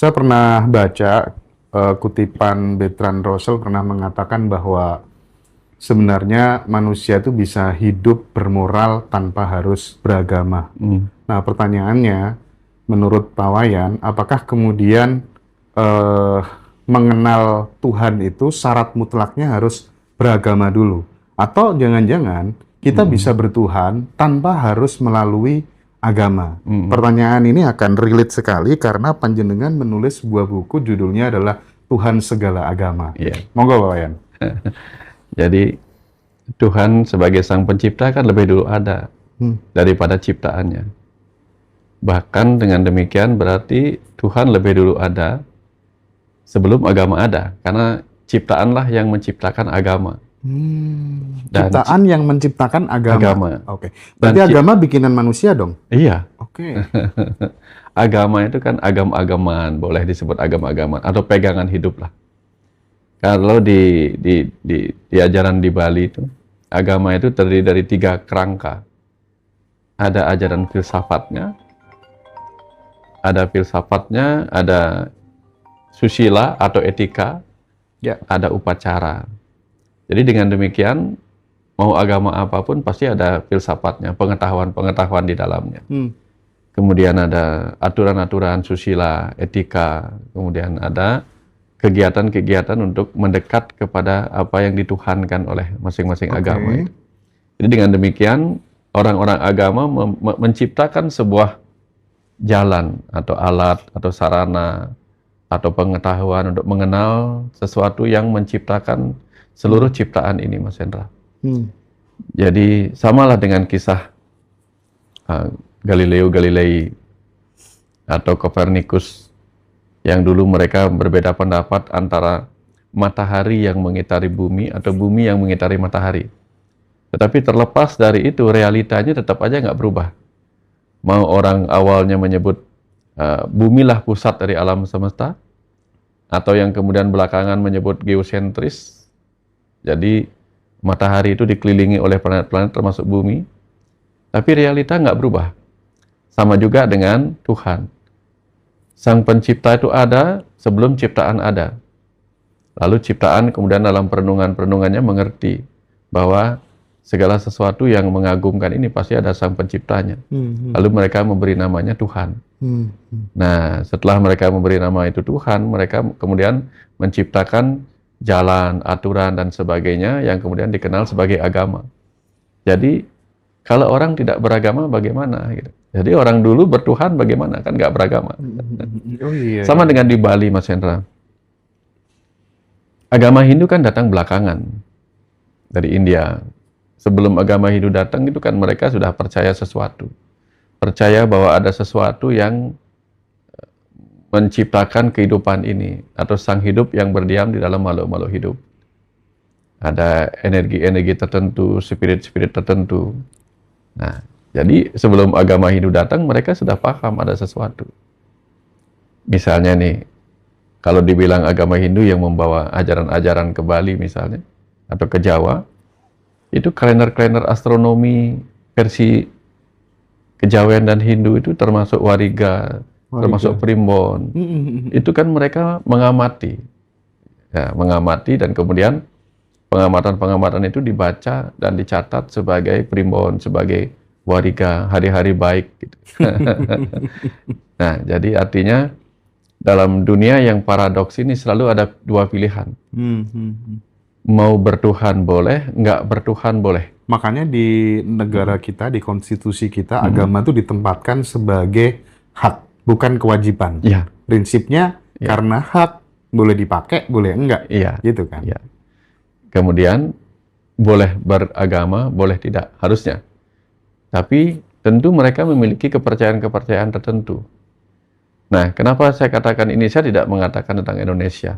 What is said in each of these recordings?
Saya pernah baca kutipan Bertrand Russell pernah mengatakan bahwa sebenarnya manusia itu bisa hidup bermoral tanpa harus beragama. Nah, pertanyaannya, menurut Pak Wayan, apakah kemudian eh, mengenal Tuhan itu syarat mutlaknya harus beragama dulu? Atau jangan-jangan kita bisa bertuhan tanpa harus melalui agama? Pertanyaan ini akan relate sekali karena panjenengan menulis sebuah buku judulnya adalah Tuhan Segala Agama. Iya. Monggo Pak Wayan. Jadi Tuhan sebagai sang pencipta kan lebih dulu ada daripada ciptaannya. Bahkan dengan demikian berarti Tuhan lebih dulu ada sebelum agama ada. Karena ciptaanlah yang menciptakan agama. Dan Ciptaan yang menciptakan agama. Agama. Oke. Berarti Dan agama bikinan manusia dong? Iya. Oke. Agama itu kan agam-agaman, boleh disebut agam-agaman atau pegangan hidup lah. Kalau di ajaran di Bali itu, agama itu terdiri dari 3 kerangka. Ada ajaran filsafatnya, ada susila atau etika, Ya. ada upacara. Jadi dengan demikian, mau agama apapun pasti ada filsafatnya, pengetahuan-pengetahuan di dalamnya. Kemudian ada aturan-aturan susila, etika, kemudian ada kegiatan-kegiatan untuk mendekat kepada apa yang dituhankan oleh masing-masing agama itu. Jadi dengan demikian, orang-orang agama menciptakan sebuah jalan atau alat atau sarana atau pengetahuan untuk mengenal sesuatu yang menciptakan seluruh ciptaan ini, Mas Hendra. Jadi samalah dengan kisah Galileo Galilei atau Copernicus yang dulu mereka berbeda pendapat antara matahari yang mengitari bumi atau bumi yang mengitari matahari. Tetapi terlepas dari itu, realitanya tetap aja nggak berubah. Mau orang awalnya menyebut bumilah pusat dari alam semesta, atau yang kemudian belakangan menyebut geosentris, jadi matahari itu dikelilingi oleh planet-planet termasuk bumi, tapi realita nggak berubah. Sama juga dengan Tuhan. Sang pencipta itu ada sebelum ciptaan ada. Lalu ciptaan kemudian dalam perenungan-perenungannya mengerti bahwa segala sesuatu yang mengagumkan ini pasti ada sang penciptanya. Lalu mereka memberi namanya Tuhan. Nah, setelah mereka memberi nama itu Tuhan, mereka kemudian menciptakan jalan, aturan, dan sebagainya yang kemudian dikenal sebagai agama. Jadi, kalau orang tidak beragama bagaimana? Gitu. Jadi orang dulu bertuhan bagaimana? Kan nggak beragama. Sama dengan di Bali, Mas Hendra. Agama Hindu kan datang belakangan dari India. Sebelum agama Hindu datang itu kan mereka sudah percaya sesuatu. Percaya bahwa ada sesuatu yang menciptakan kehidupan ini. Atau sang hidup yang berdiam di dalam makhluk-makhluk hidup. Ada energi-energi tertentu, spirit-spirit tertentu. Nah, jadi sebelum agama Hindu datang, mereka sudah paham ada sesuatu. Misalnya nih, kalau dibilang agama Hindu yang membawa ajaran-ajaran ke Bali misalnya, atau ke Jawa, itu kalender-kalender astronomi versi kejawen dan Hindu itu termasuk Wariga, termasuk Primbon. Itu kan mereka mengamati. Ya, mengamati dan kemudian pengamatan-pengamatan itu dibaca dan dicatat sebagai Primbon, sebagai Wariga, hari-hari baik. Gitu. Nah, jadi artinya dalam dunia yang paradoks ini selalu ada 2 pilihan. Mau bertuhan boleh, nggak bertuhan boleh. Makanya di negara kita, di konstitusi kita, agama itu ditempatkan sebagai hak, bukan kewajiban. Ya. Prinsipnya karena hak, boleh dipakai, boleh enggak. Gitu kan. Ya. Kemudian boleh beragama, boleh tidak, harusnya. Tapi tentu mereka memiliki kepercayaan-kepercayaan tertentu. Nah, kenapa saya katakan ini? Saya tidak mengatakan tentang Indonesia.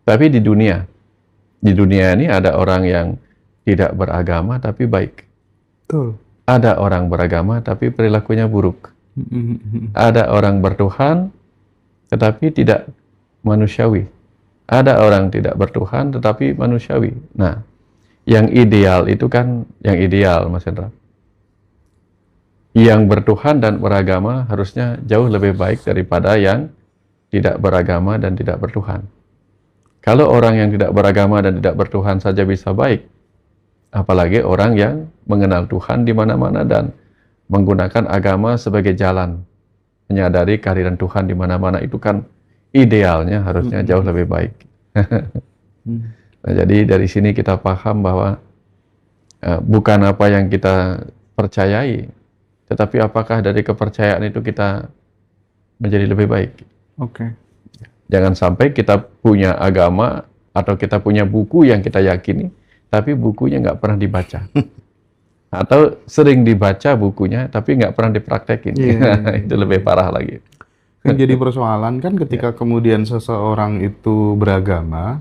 Tapi di dunia ini ada orang yang tidak beragama tapi baik. Betul. Ada orang beragama tapi perilakunya buruk. Ada orang bertuhan tetapi tidak manusiawi. Ada orang tidak bertuhan tetapi manusiawi. Nah, yang ideal itu kan, yang ideal Mas Hendra, yang bertuhan dan beragama harusnya jauh lebih baik daripada yang tidak beragama dan tidak bertuhan. Kalau orang yang tidak beragama dan tidak bertuhan saja bisa baik, apalagi orang yang mengenal Tuhan di mana-mana dan menggunakan agama sebagai jalan menyadari kehadiran Tuhan di mana-mana, itu kan idealnya harusnya jauh lebih baik. Nah, jadi dari sini kita paham bahwa bukan apa yang kita percayai, tetapi apakah dari kepercayaan itu kita menjadi lebih baik. Oke. Jangan sampai kita punya agama atau kita punya buku yang kita yakini, tapi bukunya nggak pernah dibaca. Atau sering dibaca bukunya, tapi nggak pernah dipraktekin. Itu lebih parah lagi. Yang jadi persoalan kan ketika kemudian seseorang itu beragama,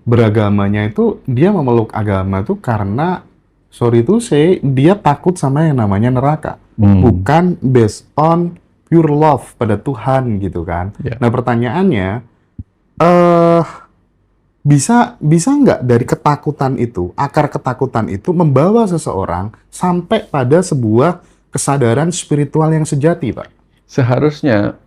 beragamanya itu dia memeluk agama itu karena, sorry to say, dia takut sama yang namanya neraka. Bukan based on pure love pada Tuhan gitu kan. Nah pertanyaannya, bisa nggak dari ketakutan itu, akar ketakutan itu membawa seseorang sampai pada sebuah kesadaran spiritual yang sejati, Pak? Seharusnya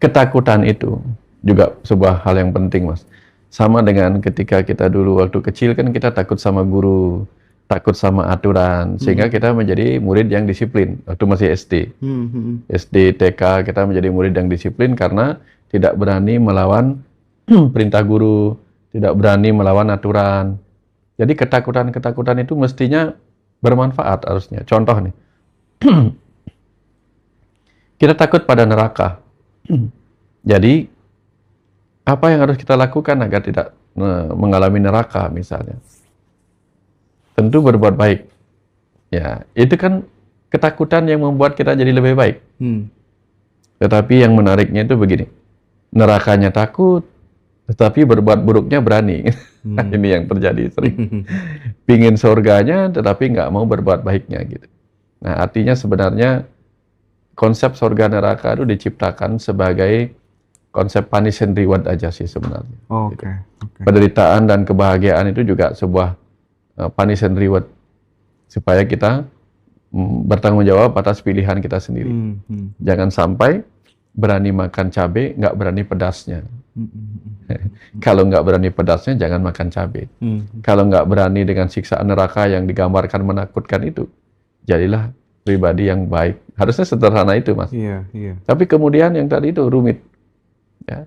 ketakutan itu juga sebuah hal yang penting, Mas. Sama dengan ketika kita dulu waktu kecil kan kita takut sama guru, takut sama aturan, sehingga kita menjadi murid yang disiplin waktu masih SD. SD, TK, kita menjadi murid yang disiplin karena tidak berani melawan perintah guru, tidak berani melawan aturan. Jadi ketakutan-ketakutan itu mestinya bermanfaat harusnya. Contoh nih, kita takut pada neraka. Jadi, apa yang harus kita lakukan agar tidak mengalami neraka misalnya? Tentu berbuat baik. Ya, itu kan ketakutan yang membuat kita jadi lebih baik. Tetapi yang menariknya itu begini, nerakanya takut, tetapi berbuat buruknya berani. Ini yang terjadi sering. Pingin surganya, tetapi nggak mau berbuat baiknya gitu. Nah, artinya sebenarnya konsep surga neraka itu diciptakan sebagai konsep punish and reward aja sih sebenarnya. Oke. Penderitaan dan kebahagiaan itu juga sebuah punish and reward supaya kita bertanggung jawab atas pilihan kita sendiri. Jangan sampai berani makan cabai, nggak berani pedasnya. Kalau nggak berani pedasnya, jangan makan cabai. Kalau nggak berani dengan siksaan neraka yang digambarkan menakutkan itu, jadilah pribadi yang baik. Harusnya sederhana itu, Mas. Iya. Tapi kemudian yang tadi itu rumit. Ya.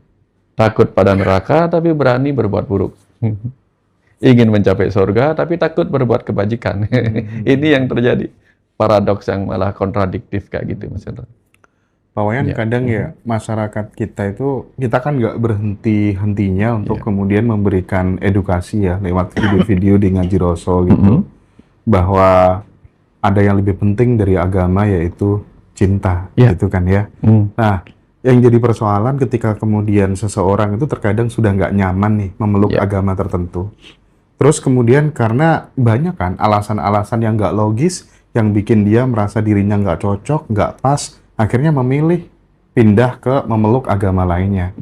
Takut pada neraka, tapi berani berbuat buruk. Ingin mencapai surga, tapi takut berbuat kebajikan. Ini yang terjadi. Paradoks yang malah kontradiktif kayak gitu, Mas Hendra. Pak Wayan, kadang ya masyarakat kita itu, kita kan nggak berhenti-hentinya untuk kemudian memberikan edukasi ya lewat video-video di Ngaji Rasul gitu, bahwa ada yang lebih penting dari agama yaitu cinta, gitu kan ya. Nah, yang jadi persoalan ketika kemudian seseorang itu terkadang sudah nggak nyaman nih memeluk agama tertentu. Terus kemudian karena banyak kan alasan-alasan yang nggak logis, yang bikin dia merasa dirinya nggak cocok, nggak pas, akhirnya memilih pindah ke memeluk agama lainnya.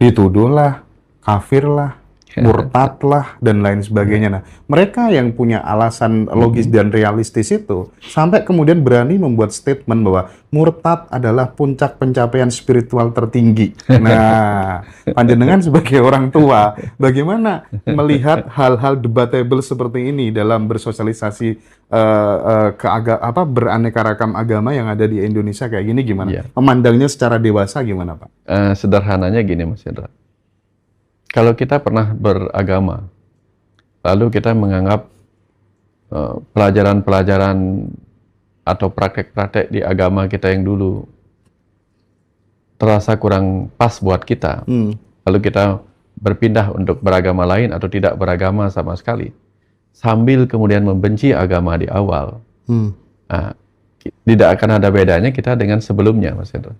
Dituduhlah, kafir lah, murtad lah, dan lain sebagainya. Nah, mereka yang punya alasan logis dan realistis itu, sampai kemudian berani membuat statement bahwa murtad adalah puncak pencapaian spiritual tertinggi. Nah, panjenengan sebagai orang tua, bagaimana melihat hal-hal debatable seperti ini dalam bersosialisasi beraneka ragam agama yang ada di Indonesia kayak gini, gimana? Memandangnya secara dewasa gimana, Pak? Sederhananya gini, Mas Hendra. Kalau kita pernah beragama, lalu kita menganggap pelajaran-pelajaran atau praktek-praktek di agama kita yang dulu terasa kurang pas buat kita, lalu kita berpindah untuk beragama lain atau tidak beragama sama sekali, sambil kemudian membenci agama di awal, nah, tidak akan ada bedanya kita dengan sebelumnya, Mas Hendra.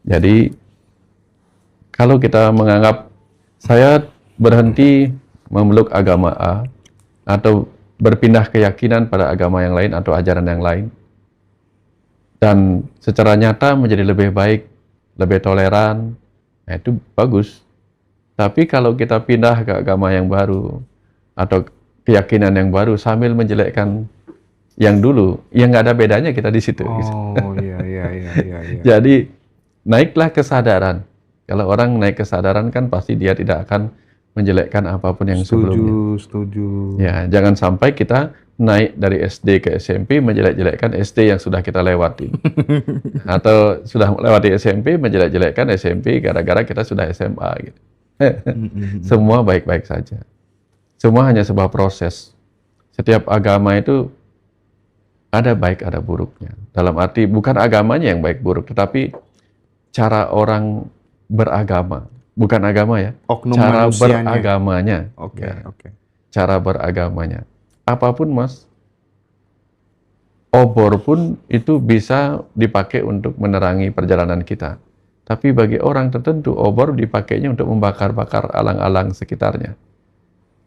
Jadi, kalau kita menganggap saya berhenti memeluk agama A atau berpindah keyakinan pada agama yang lain atau ajaran yang lain, dan secara nyata menjadi lebih baik, lebih toleran, nah itu bagus. Tapi kalau kita pindah ke agama yang baru atau keyakinan yang baru sambil menjelekkan yang dulu, ya nggak ada bedanya kita di situ. Oh, iya. Jadi naiklah kesadaran. Kalau orang naik kesadaran kan pasti dia tidak akan menjelekkan apapun yang sebelumnya. Setuju. Ya, jangan sampai kita naik dari SD ke SMP menjelek-jelekkan SD yang sudah kita lewati. Atau sudah melewati SMP menjelek-jelekkan SMP gara-gara kita sudah SMA gitu. Semua baik-baik saja. Semua hanya sebuah proses. Setiap agama itu ada baik ada buruknya. Dalam arti bukan agamanya yang baik buruk, tetapi cara orang beragama. Bukan agama ya, Oknum cara manusianya. beragamanya. Oke, Ya, oke. cara beragamanya. Apapun Mas, obor pun itu bisa dipakai untuk menerangi perjalanan kita. Tapi bagi orang tertentu, obor dipakainya untuk membakar-bakar alang-alang sekitarnya.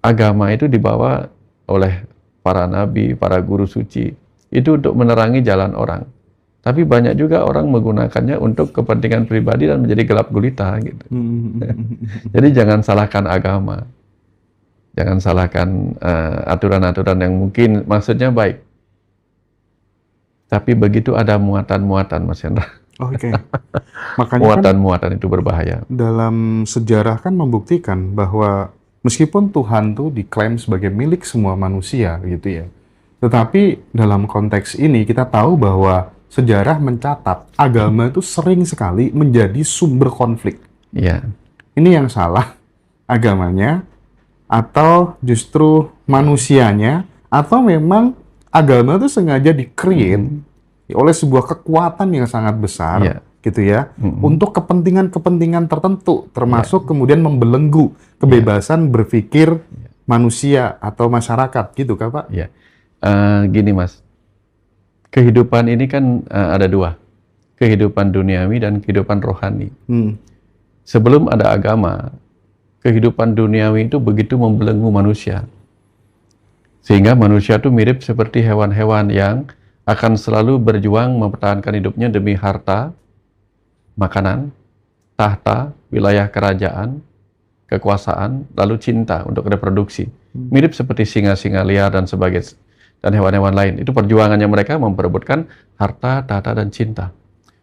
Agama itu dibawa oleh para nabi, para guru suci, itu untuk menerangi jalan orang. Tapi banyak juga orang menggunakannya untuk kepentingan pribadi dan menjadi gelap gulita gitu. Jadi jangan salahkan agama. Jangan salahkan aturan-aturan yang mungkin maksudnya baik. Tapi begitu ada muatan-muatan, Mas Hendra. Oke. Makanya kan Muatan-muatan itu berbahaya. dalam sejarah kan membuktikan bahwa meskipun Tuhan tuh diklaim sebagai milik semua manusia gitu ya. Tetapi dalam konteks ini kita tahu bahwa sejarah mencatat agama itu sering sekali menjadi sumber konflik. Iya. Ini yang salah, agamanya, atau justru manusianya, atau memang agama itu sengaja di-create oleh sebuah kekuatan yang sangat besar, Iya. gitu ya, untuk kepentingan-kepentingan tertentu, termasuk kemudian membelenggu kebebasan berpikir manusia atau masyarakat, gitu kan Pak? Iya. Gini Mas, kehidupan ini kan ada dua, kehidupan duniawi dan kehidupan rohani. Sebelum ada agama, kehidupan duniawi itu begitu membelenggu manusia. Sehingga manusia itu mirip seperti hewan-hewan yang akan selalu berjuang mempertahankan hidupnya demi harta, makanan, tahta, wilayah kerajaan, kekuasaan, lalu cinta untuk reproduksi. Mirip seperti singa-singa liar dan sebagainya. Dan hewan-hewan lain. Itu perjuangannya mereka memperebutkan harta, tahta, dan cinta.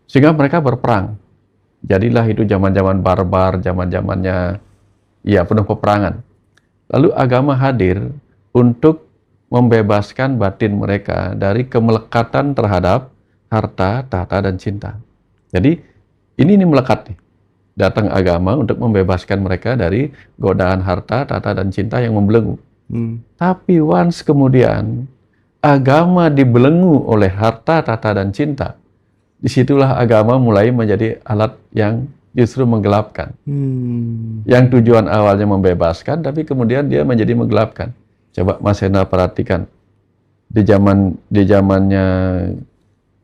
Sehingga mereka berperang. Jadilah itu zaman-zaman barbar, zaman-zamannya ya penuh peperangan. Lalu agama hadir untuk membebaskan batin mereka dari kemelekatan terhadap harta, tahta, dan cinta. Jadi ini melekat nih. Datang agama untuk membebaskan mereka dari godaan harta, tahta, dan cinta yang membelenggu. Tapi once kemudian agama dibelenggu oleh harta, tahta, dan cinta, disitulah agama mulai menjadi alat yang justru menggelapkan. Yang tujuan awalnya membebaskan, tapi kemudian dia menjadi menggelapkan. Coba Mas Hendra perhatikan, di zamannya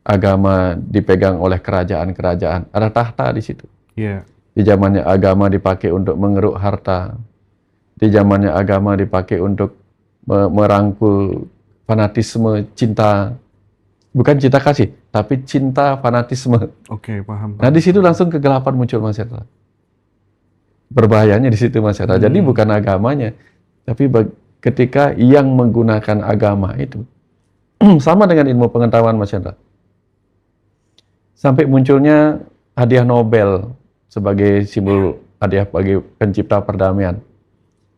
agama dipegang oleh kerajaan-kerajaan, ada tahta di situ. Iya. Di zamannya agama dipakai untuk mengeruk harta. Di zamannya agama dipakai untuk merangkul fanatisme cinta, bukan cinta kasih, tapi cinta fanatisme. Oke, paham. Nah di situ langsung kegelapan muncul Mas Hendra. Berbahayanya di situ Mas Hendra. Jadi bukan agamanya, tapi ketika yang menggunakan agama itu sama dengan ilmu pengetahuan Mas Hendra. Sampai munculnya hadiah Nobel sebagai simbol hadiah bagi pencipta perdamaian.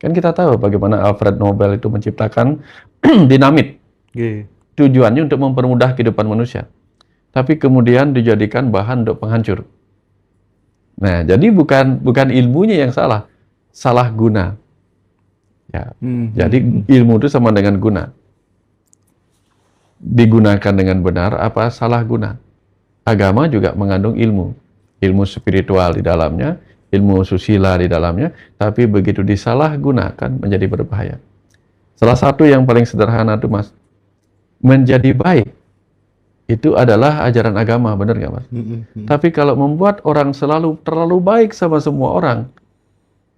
Kan kita tahu bagaimana Alfred Nobel itu menciptakan dinamit. Tujuannya untuk mempermudah kehidupan manusia. Tapi kemudian dijadikan bahan untuk penghancur. Nah, jadi bukan ilmunya yang salah, salah guna. Ya. Jadi ilmu itu sama dengan guna. Digunakan dengan benar apa salah guna. Agama juga mengandung ilmu. Ilmu spiritual di dalamnya, ilmu susila di dalamnya, tapi begitu disalahgunakan menjadi berbahaya. Salah satu yang paling sederhana itu Mas, menjadi baik itu adalah ajaran agama, benar nggak Mas? Tapi kalau membuat orang selalu terlalu baik sama semua orang,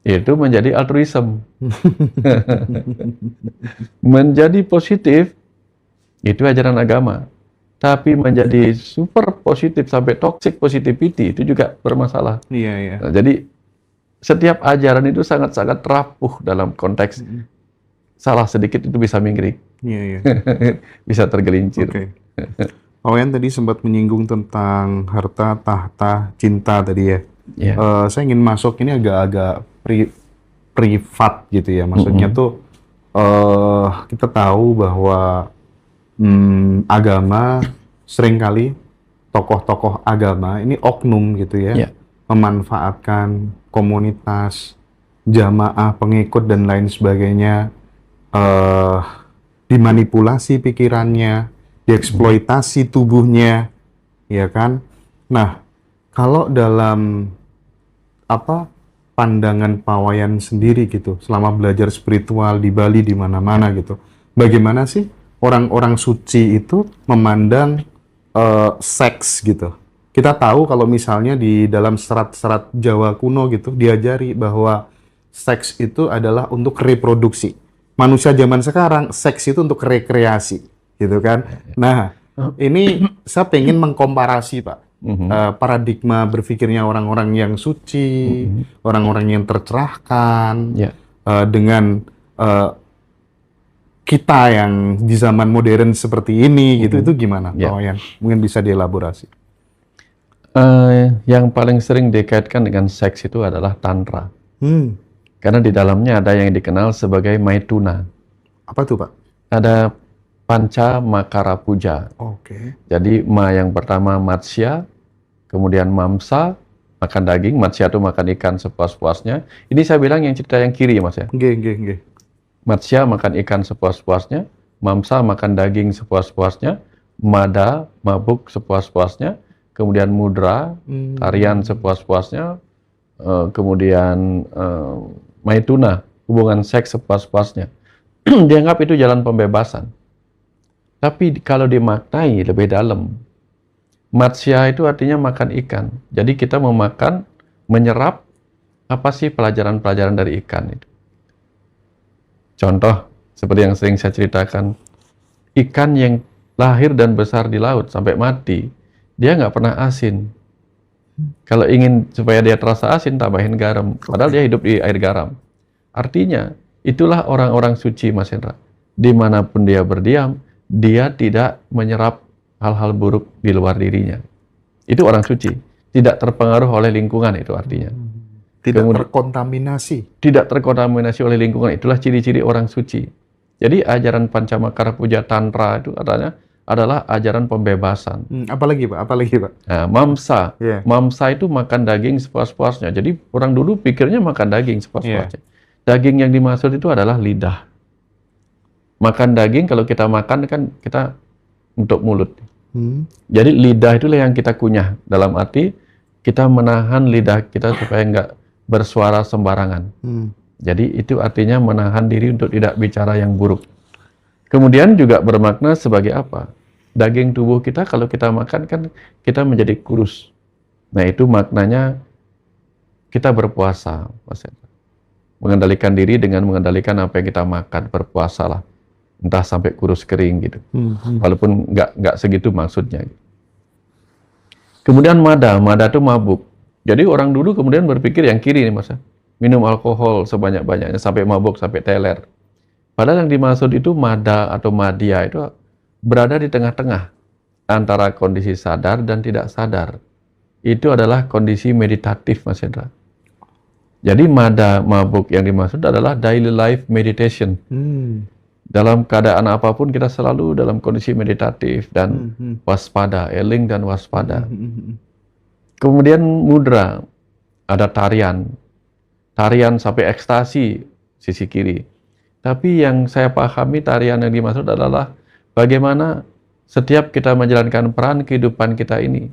itu menjadi altruism. Menjadi positif, itu ajaran agama. Tapi menjadi super positif sampai toxic positivity, itu juga bermasalah. Iya. Nah, jadi setiap ajaran itu sangat-sangat rapuh dalam konteks salah sedikit itu bisa mingkrik. Iya. Bisa tergelincir. Oke. Pak Wayan tadi sempat menyinggung tentang harta, tahta, cinta tadi ya. Ya. Saya ingin masuk ini agak-agak privat gitu ya. Maksudnya tuh kita tahu bahwa agama seringkali tokoh-tokoh agama ini oknum gitu ya, Ya. memanfaatkan komunitas, jamaah, pengikut dan lain sebagainya, dimanipulasi pikirannya, dieksploitasi tubuhnya, ya kan? Nah, kalau dalam pandangan Pak Wayan sendiri gitu, selama belajar spiritual di Bali di mana-mana gitu, bagaimana sih orang-orang suci itu memandang seks gitu? Kita tahu kalau misalnya di dalam serat-serat Jawa kuno gitu diajari bahwa seks itu adalah untuk reproduksi. Manusia zaman sekarang seks itu untuk rekreasi, gitu kan? Nah, ini saya pengen mengkomparasi Pak. Paradigma berpikirnya orang-orang yang suci, orang-orang yang tercerahkan, Ya. dengan kita yang di zaman modern seperti ini, gitu, itu gimana, Pak Wayan? Mungkin bisa dielaborasi. Yang paling sering dikaitkan dengan seks itu adalah tantra. Karena di dalamnya ada yang dikenal sebagai maituna. Apa tuh, Pak? Ada panca makara puja. Oke. Jadi ma yang pertama matsya, kemudian mamsa, makan daging, matsya itu makan ikan sepuas-puasnya. Ini saya bilang yang cerita yang kiri ya Mas ya. Nggih. Matsya makan ikan sepuas-puasnya, mamsa makan daging sepuas-puasnya, mada mabuk sepuas-puasnya, kemudian mudra tarian sepuas-puasnya, kemudian maituna hubungan seks sepuas-puasnya. Dianggap itu jalan pembebasan. Tapi kalau dimaknai lebih dalam, matsya itu artinya makan ikan. Jadi kita memakan, menyerap apa sih pelajaran-pelajaran dari ikan itu. Contoh, seperti yang sering saya ceritakan, ikan yang lahir dan besar di laut sampai mati, dia nggak pernah asin. Kalau ingin supaya dia terasa asin, tambahin garam. Padahal dia hidup di air garam. Artinya, itulah orang-orang suci, Mas Hendra. Dimanapun dia berdiam, dia tidak menyerap hal-hal buruk di luar dirinya. Itu orang suci. Tidak terpengaruh oleh lingkungan, itu artinya. Tidak terkontaminasi. Tidak terkontaminasi oleh lingkungan. Itulah ciri-ciri orang suci. Jadi ajaran Pancamakara Puja Tantra itu adalah ajaran pembebasan. Apalagi Pak? Nah, mamsa. Yeah. Mamsa itu makan daging sepuas-puasnya. Jadi orang dulu pikirnya makan daging sepuas-puasnya. Daging yang dimaksud itu adalah lidah. Makan daging kalau kita makan kan kita untuk mulut. Jadi lidah itulah yang kita kunyah. Dalam arti kita menahan lidah kita supaya nggak bersuara sembarangan. Jadi itu artinya menahan diri untuk tidak bicara yang buruk. Kemudian juga bermakna sebagai apa? Daging tubuh kita kalau kita makan kan kita menjadi kurus. Nah itu maknanya kita berpuasa, Mas Hendra. Mengendalikan diri dengan mengendalikan apa yang kita makan, berpuasalah. Entah sampai kurus kering gitu. Walaupun nggak segitu maksudnya. Kemudian mada itu mabuk. Jadi orang dulu kemudian berpikir yang kiri nih Mas. Minum alkohol sebanyak-banyaknya sampai mabuk, sampai teler. Padahal yang dimaksud itu mada atau madya itu berada di tengah-tengah antara kondisi sadar dan tidak sadar. Itu adalah kondisi meditatif Mas Hendra. Jadi mada mabuk yang dimaksud adalah daily life meditation. Dalam keadaan apapun kita selalu dalam kondisi meditatif dan waspada, eling dan waspada. Kemudian mudra, ada tarian sampai ekstasi sisi kiri. Tapi yang saya pahami tarian yang dimaksud adalah bagaimana setiap kita menjalankan peran kehidupan kita ini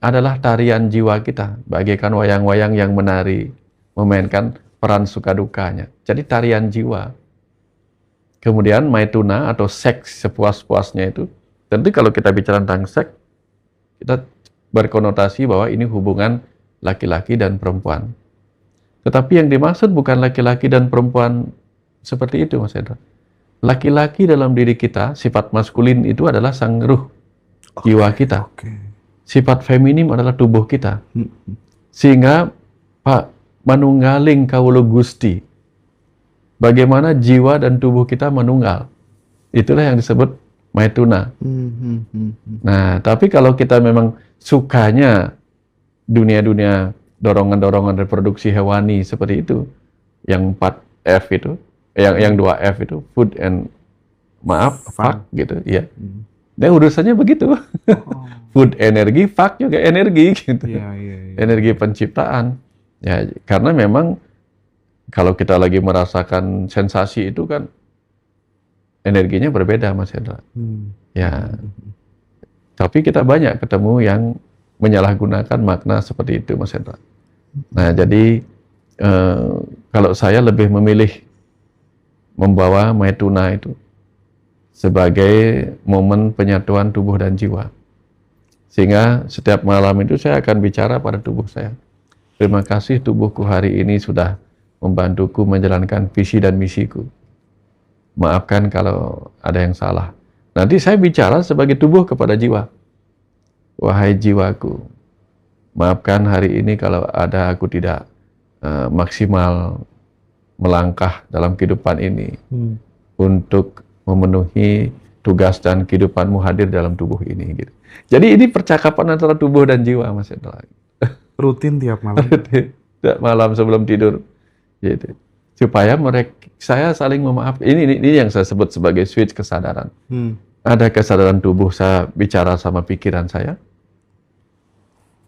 adalah tarian jiwa kita, bagaikan wayang-wayang yang menari, memainkan peran suka dukanya. Jadi tarian jiwa. Kemudian maituna atau seks sepuas-puasnya itu, tentu kalau kita bicara tentang seks, kita berkonotasi bahwa ini hubungan laki-laki dan perempuan. Tetapi yang dimaksud bukan laki-laki dan perempuan seperti itu, Mas Hendra. Laki-laki dalam diri kita, sifat maskulin itu adalah sang ruh, jiwa kita. Sifat feminim adalah tubuh kita. Sehingga, Pak, manunggaling kawula Gusti. Bagaimana jiwa dan tubuh kita menunggal. Itulah yang disebut Maituna. Nah, tapi kalau kita memang sukanya dunia-dunia dorongan-dorongan reproduksi hewani seperti itu, yang 4F itu, yang 2F itu, food and fuck gitu, ya. Dan urusannya begitu. Food energi, fuck juga energi gitu. Energi penciptaan. Ya, karena memang kalau kita lagi merasakan sensasi itu kan energinya berbeda, Mas Hendra. Ya. Tapi kita banyak ketemu yang menyalahgunakan makna seperti itu, Mas Hendra. Nah, jadi kalau saya lebih memilih membawa Maituna itu sebagai momen penyatuan tubuh dan jiwa. Sehingga setiap malam itu saya akan bicara pada tubuh saya. Terima kasih tubuhku hari ini sudah membantuku menjalankan visi dan misiku. Maafkan kalau ada yang salah. Nanti saya bicara sebagai tubuh kepada jiwa. Wahai jiwaku, maafkan hari ini kalau ada aku tidak maksimal melangkah dalam kehidupan ini untuk memenuhi tugas dan kehidupanmu hadir dalam tubuh ini. Gitu. Jadi ini percakapan antara tubuh dan jiwa, Mas Hendra. Rutin tiap malam. Tiap malam sebelum tidur. Gitu. Supaya saya saling memaafkan. Ini yang saya sebut sebagai switch kesadaran. Ada kesadaran tubuh saya bicara sama pikiran saya.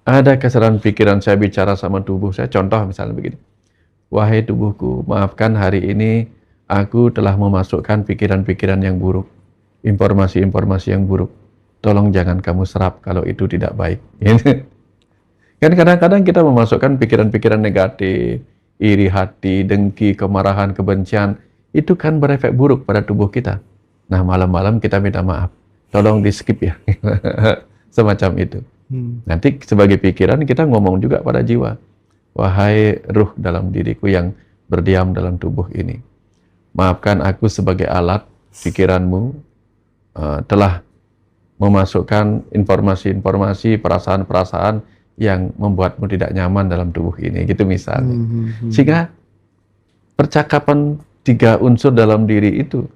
Ada kesadaran pikiran saya bicara sama tubuh saya. Contoh misalnya begini. Wahai tubuhku, maafkan hari ini aku telah memasukkan pikiran-pikiran yang buruk. Informasi-informasi yang buruk. Tolong jangan kamu serap kalau itu tidak baik. Kan kadang-kadang kita memasukkan pikiran-pikiran negatif, iri hati, dengki, kemarahan, kebencian. Itu kan berefek buruk pada tubuh kita. Nah, malam-malam kita minta maaf. Tolong di skip ya. Semacam itu. Nanti sebagai pikiran kita ngomong juga pada jiwa. Wahai ruh dalam diriku yang berdiam dalam tubuh ini. Maafkan aku sebagai alat pikiranmu telah memasukkan informasi-informasi, perasaan-perasaan yang membuatmu tidak nyaman dalam tubuh ini. Gitu misalnya. Sehingga percakapan 3 unsur dalam diri itu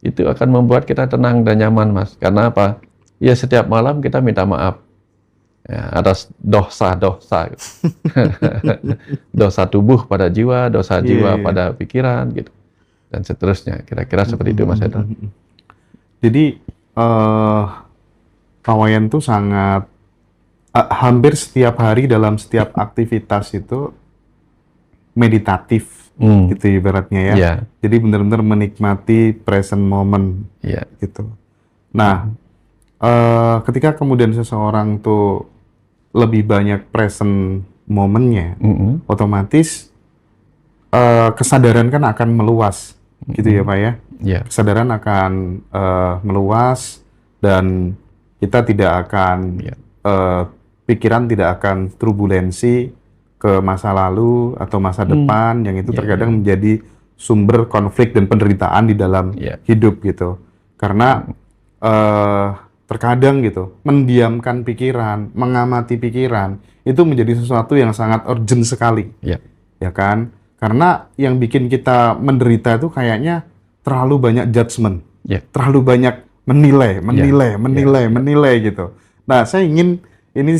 akan membuat kita tenang dan nyaman, Mas. Karena apa? Ya setiap malam kita minta maaf ya, atas dosa-dosa. Dosa tubuh pada jiwa, dosa jiwa pada pikiran, gitu. Dan seterusnya. Kira-kira seperti itu, Mas Hendra. Jadi, Pak Wayan tuh sangat, hampir setiap hari dalam setiap aktivitas itu meditatif. Gitu ibaratnya ya. Yeah. Jadi benar-benar menikmati present moment gitu. Nah, ketika kemudian seseorang tuh lebih banyak present momennya, otomatis kesadaran kan akan meluas, gitu ya Pak ya. Yeah. Kesadaran akan meluas dan kita tidak akan pikiran tidak akan turbulensi ke masa lalu atau masa depan yang itu terkadang menjadi sumber konflik dan penderitaan di dalam hidup gitu. Karena terkadang gitu mendiamkan pikiran, mengamati pikiran itu menjadi sesuatu yang sangat urgent sekali. Ya kan? Karena yang bikin kita menderita itu kayaknya terlalu banyak judgement. Terlalu banyak menilai gitu. Nah, saya ingin ini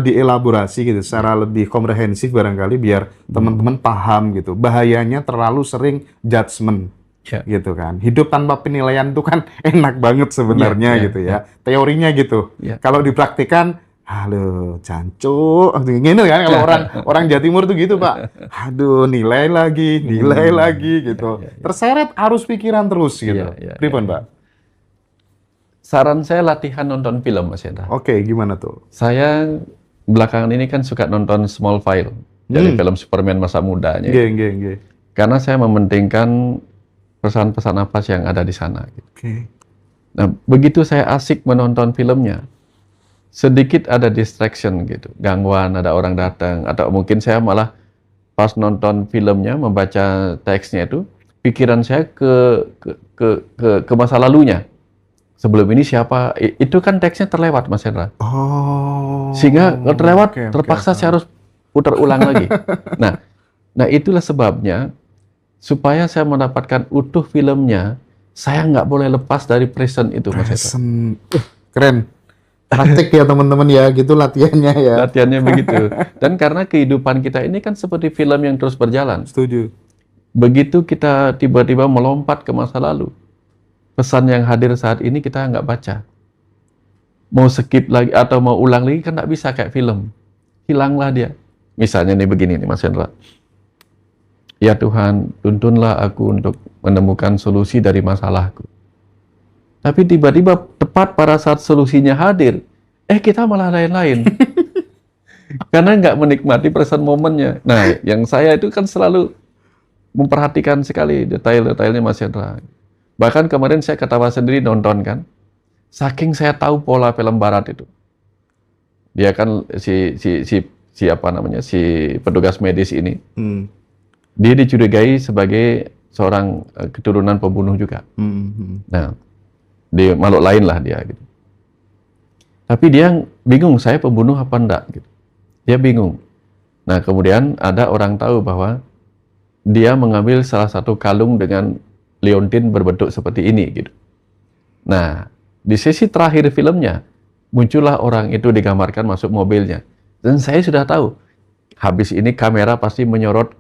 dielaborasi gitu secara lebih komprehensif barangkali biar teman-teman paham gitu. Bahayanya terlalu sering judgement gitu kan. Hidup tanpa penilaian itu kan enak banget sebenarnya gitu ya. Teorinya gitu. Kalau dipraktikkan, halo jancuk, gini kan kalau orang Jawa Timur tuh gitu Pak. Aduh nilai lagi gitu. Terseret arus pikiran terus gitu. Pripun Pak? Saran saya latihan nonton film, Mas Hendra. Oke, gimana tuh? Saya belakangan ini kan suka nonton Smallville, jadi film Superman masa mudanya. Karena saya mementingkan pesan-pesan apa yang ada di sana. Gitu. Nah, begitu saya asik menonton filmnya, sedikit ada distraction gitu, gangguan, ada orang datang, atau mungkin saya malah pas nonton filmnya, membaca teksnya itu, pikiran saya ke masa lalunya. Sebelum ini siapa, itu kan teksnya terlewat, Mas Hendra. Sehingga terlewat, terpaksa saya harus putar ulang lagi. Nah itulah sebabnya, supaya saya mendapatkan utuh filmnya, Saya nggak boleh lepas dari present itu, Mas Hendra. Present. Keren. Praktek ya teman-teman ya, gitu latihannya ya. Latihannya begitu. Dan karena kehidupan kita ini kan seperti film yang terus berjalan. Setuju. Begitu kita tiba-tiba melompat ke masa lalu, pesan yang hadir saat ini kita nggak baca. Mau skip lagi atau mau ulang lagi kan nggak bisa kayak film. Hilanglah dia. Misalnya nih begini nih Mas Hendra. Ya Tuhan, tuntunlah aku untuk menemukan solusi dari masalahku. Tapi tiba-tiba tepat pada saat solusinya hadir, kita malah lain-lain. Karena nggak menikmati present momennya. Nah, yang saya itu kan selalu memperhatikan sekali detail-detailnya Mas Hendra. Bahkan kemarin saya ketawa sendiri nonton kan. Saking saya tahu pola film barat itu. Dia kan si petugas medis ini. Dia dicurigai sebagai seorang keturunan pembunuh juga. Nah, dia makhluk lain lah dia gitu. Tapi dia bingung, saya pembunuh apa enggak gitu. Dia bingung. Nah, kemudian ada orang tahu bahwa dia mengambil salah satu kalung dengan liontin berbentuk seperti ini gitu. Nah, di sesi terakhir filmnya muncullah orang itu digambarkan masuk mobilnya. Dan saya sudah tahu, habis ini kamera pasti menyorot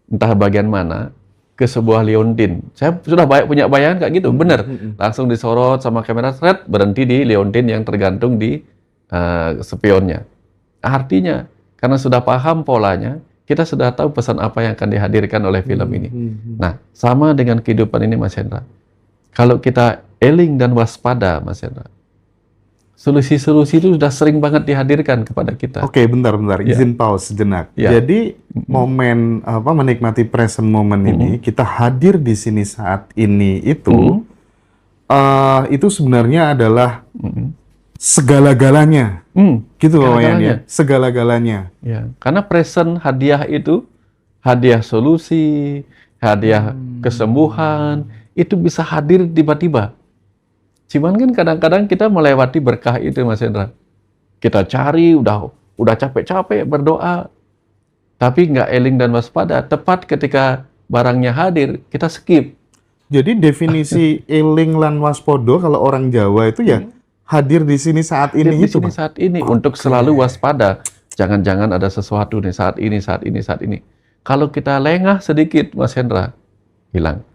entah bagian mana ke sebuah liontin. Saya sudah punya bayangan kayak gitu, bener. Langsung disorot sama kamera, berhenti di liontin yang tergantung di spionnya. Artinya, karena sudah paham polanya, kita sudah tahu pesan apa yang akan dihadirkan oleh film ini. Nah, sama dengan kehidupan ini Mas Hendra. Kalau kita eling dan waspada Mas Hendra, solusi-solusi itu sudah sering banget dihadirkan kepada kita. Oke, bentar. Izin pause sejenak. Jadi momen menikmati present moment ini, kita hadir di sini saat ini itu sebenarnya adalah segala-galanya. Gitu loh ya, segala-galanya. Ya, karena present hadiah itu hadiah solusi, hadiah kesembuhan, itu bisa hadir tiba-tiba. Cuman kan kadang-kadang kita melewati berkah itu Mas Hendra. Kita cari, udah capek-capek berdoa, tapi nggak eling dan waspada. Tepat ketika barangnya hadir, kita skip. Jadi definisi eling lan waspodo kalau orang Jawa itu ya hadir di sini saat ini Hadir di itu. sini saat ini untuk selalu waspada. Jangan-jangan ada sesuatu nih saat ini. Kalau kita lengah sedikit Mas Hendra, hilang.